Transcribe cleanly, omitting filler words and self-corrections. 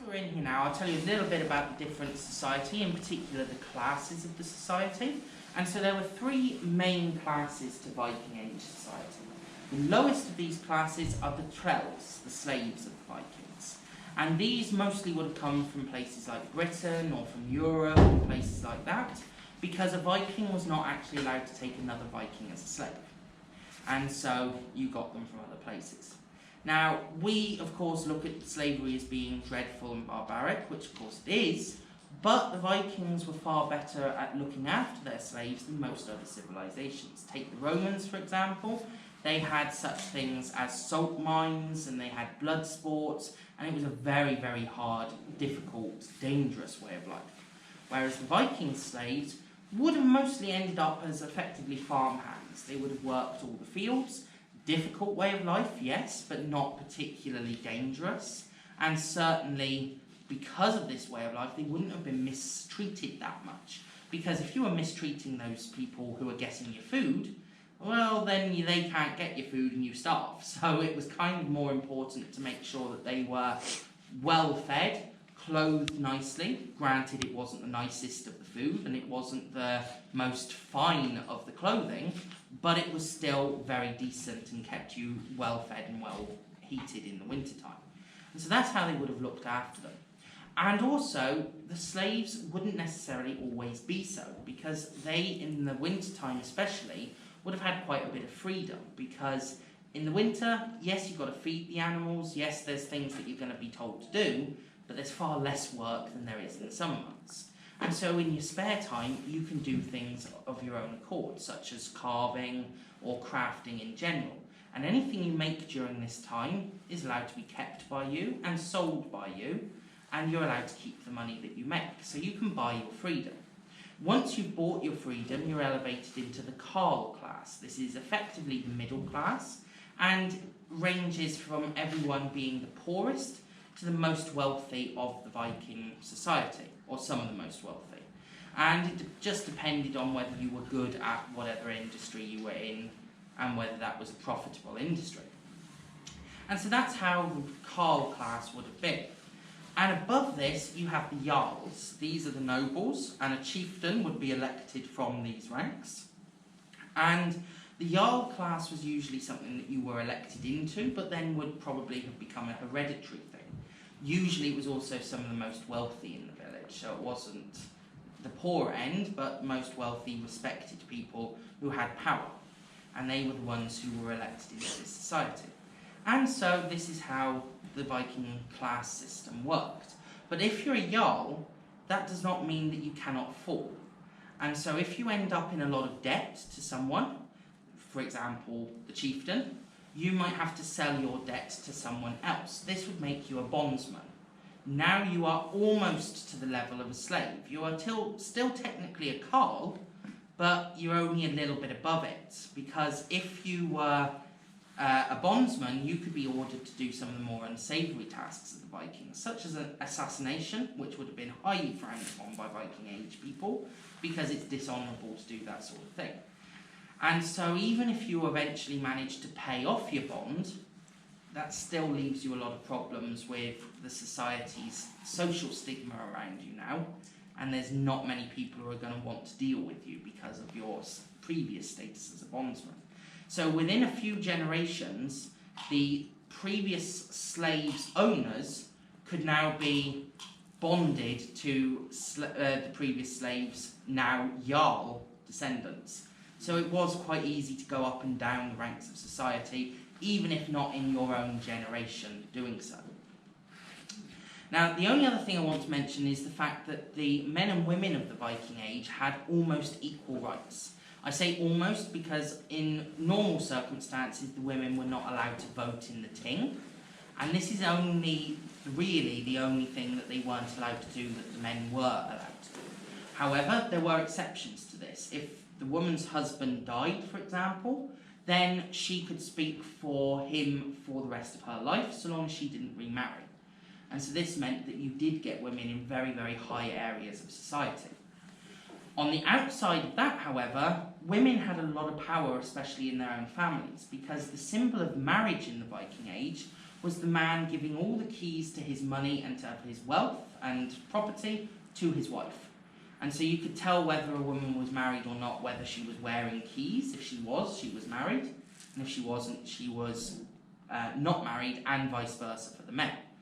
we're in here now, I'll tell you a little bit about the different society, in particular the classes of the society. And so there were three main classes to Viking Age society. The lowest of these classes are the trells, the slaves of the Vikings. And these mostly would have come from places like Britain or from Europe and places like that, because a Viking was not actually allowed to take another Viking as a slave. And so you got them from other places. Now, we, of course, look at slavery as being dreadful and barbaric, which, of course, it is, but the Vikings were far better at looking after their slaves than most other civilizations. Take the Romans, for example. They had such things as salt mines, and they had blood sports, and it was a very, very hard, difficult, dangerous way of life. Whereas the Viking slaves would have mostly ended up as effectively farmhands. They would have worked all the fields. Difficult way of life, yes, but not particularly dangerous. And certainly, because of this way of life, they wouldn't have been mistreated that much. Because if you were mistreating those people who are getting your food, well, then they can't get your food and you starve. So it was kind of more important to make sure that they were well fed, clothed nicely. Granted, it wasn't the nicest of the food and it wasn't the most fine of the clothing, but it was still very decent and kept you well fed and well heated in the wintertime. And so that's how they would have looked after them. And also, the slaves wouldn't necessarily always be so, because they, in the wintertime especially, would have had quite a bit of freedom, because in the winter, yes, you've got to feed the animals, yes, there's things that you're going to be told to do, but there's far less work than there is in the summer months. And so in your spare time, you can do things of your own accord, such as carving or crafting in general. And anything you make during this time is allowed to be kept by you and sold by you, and you're allowed to keep the money that you make. So you can buy your freedom. Once you've bought your freedom, you're elevated into the Carl class. This is effectively the middle class, and ranges from everyone being the poorest to the most wealthy of the Viking society, or some of the most wealthy. And it just depended on whether you were good at whatever industry you were in and whether that was a profitable industry. And so that's how the Carl class would have been. And above this, you have the Jarls. These are the nobles, and a chieftain would be elected from these ranks. And the Jarl class was usually something that you were elected into, but then would probably have become a hereditary thing. Usually it was also some of the most wealthy in the village, so it wasn't the poor end, but most wealthy, respected people who had power. And they were the ones who were elected into this society. And so this is how the Viking class system worked. But if you're a Jarl, that does not mean that you cannot fall. And so if you end up in a lot of debt to someone, for example, the chieftain, you might have to sell your debt to someone else. This would make you a bondsman. Now you are almost to the level of a slave. You are still technically a carl, but you're only a little bit above it. Because if you were a bondsman, you could be ordered to do some of the more unsavoury tasks of the Vikings, such as an assassination, which would have been highly frowned upon by Viking Age people, because it's dishonourable to do that sort of thing. And so even if you eventually manage to pay off your bond, that still leaves you a lot of problems with the society's social stigma around you now, and there's not many people who are going to want to deal with you because of your previous status as a bondsman. So within a few generations, the previous slaves' owners could now be bonded to the previous slaves' now Jarl descendants. So it was quite easy to go up and down the ranks of society, even if not in your own generation doing so. Now, the only other thing I want to mention is the fact that the men and women of the Viking Age had almost equal rights. I say almost because in normal circumstances, the women were not allowed to vote in the Ting, and this is really the only thing that they weren't allowed to do that the men were allowed to do. However, there were exceptions to this. If the woman's husband died, for example, then she could speak for him for the rest of her life, so long as she didn't remarry. And so this meant that you did get women in very, very high areas of society. On the outside of that, however, women had a lot of power, especially in their own families, because the symbol of marriage in the Viking Age was the man giving all the keys to his money and to his wealth and property to his wife. And so you could tell whether a woman was married or not, whether she was wearing keys. If she was married. And if she wasn't, she was not married, and vice versa for the men.